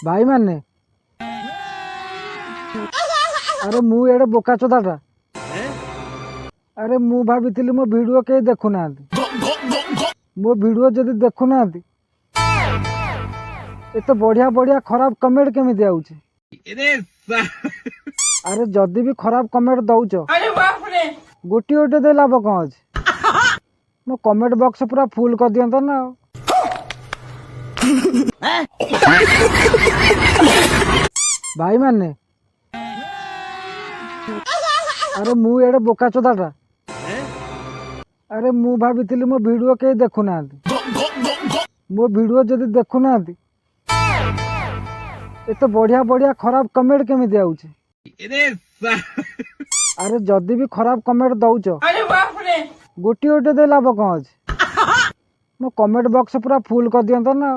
भाई माने अरे मु एडे बोका चोदाटा अरे मु भाभी मो वीडियो कहीं देखुना मो वीडियो जदि देखुना एत बढ़िया बढ़िया खराब कमेंट केमी आउचे अरे जदि भी खराब कमेंट दौच गोटे गोटे दे लाभ कौन अच्छे मो कमेंट बॉक्स पूरा फुल कर दियंत ना भाई माने अरे मु एडे बोका चोदाटा अरे मु भाभी मो वीडियो कहीं देखुना मो वीडियो जदि देखुना एत बढ़िया बढ़िया खराब कमेंट केमी आउचे अरे जदि भी खराब कमेंट दौच गोटे गोटे दे लाभ कौन अच्छे मो कमेंट बॉक्स पूरा फुल कर दियंत ना